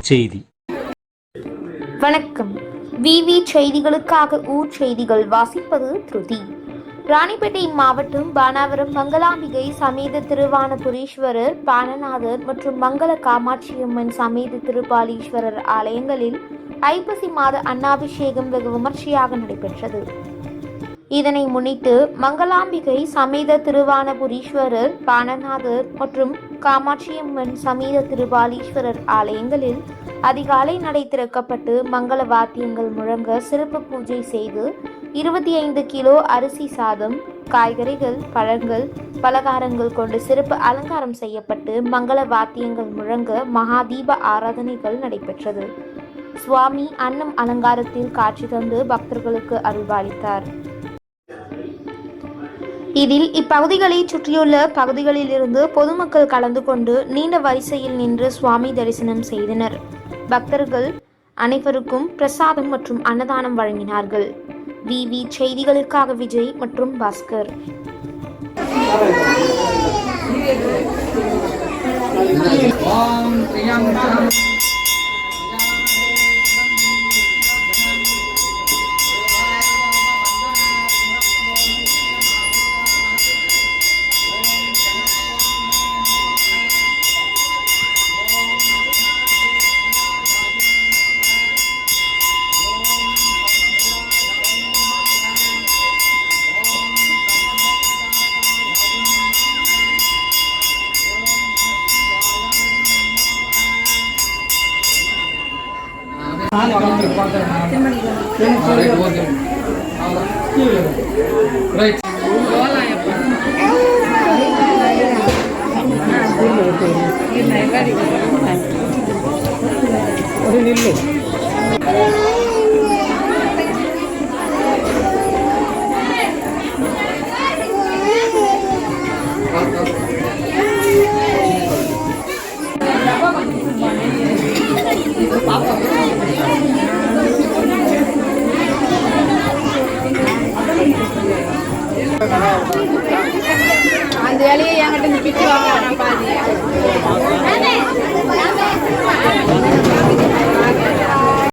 செய்தி. வணக்கம். விவி செய்திகளுக்காக ஊர் செய்திகள் வாசிப்பது திருதி. ராணிப்பேட்டை மாவட்டம் பானாவரம் மங்களாம்பிகை சமேத திருவானபுரீஸ்வரர், பானநாதர் மற்றும் மங்கள காமாட்சியம்மன் சமேத திருபாலீஸ்வரர் ஆலயங்களில் ஐப்பசி மாத அன்னாபிஷேகம் வெகு விமர்சையாக நடைபெற்றது. இதனை முன்னிட்டு மங்களாம்பிகை சமேத திருவானபுரீஸ்வரர், பானநாதர் மற்றும் காமாட்சியம்மன் சமேத திருபாலீஸ்வரர் ஆலயங்களில் அதிகாலை நடை திறக்கப்பட்டு மங்கள வாத்தியங்கள் முழங்க சிறப்பு பூஜை செய்து 25 கிலோ அரிசி சாதம், காய்கறிகள், பழங்கள், பலகாரங்கள் கொண்டு சிறப்பு அலங்காரம் செய்யப்பட்டு மங்கள வாத்தியங்கள் முழங்க மகா தீப ஆராதனைகள் நடைபெற்றது. சுவாமி அன்னம் அலங்காரத்தில் காட்சி தந்து பக்தர்களுக்கு அருள்பாலித்தார். இதில் இப்பகுதிகளை சுற்றியுள்ள பகுதிகளில் இருந்து பொதுமக்கள் கலந்து கொண்டு நீண்ட வரிசையில் நின்று சுவாமி தரிசனம் செய்தனர். பக்தர்கள் அனைவருக்கும் பிரசாதம் மற்றும் அன்னதானம் வழங்கினார்கள். விவி செய்திகளுக்காக விஜய் மற்றும் பாஸ்கர். அந்த வேலையை என்கிட்ட நிற்க வாங்க பாதி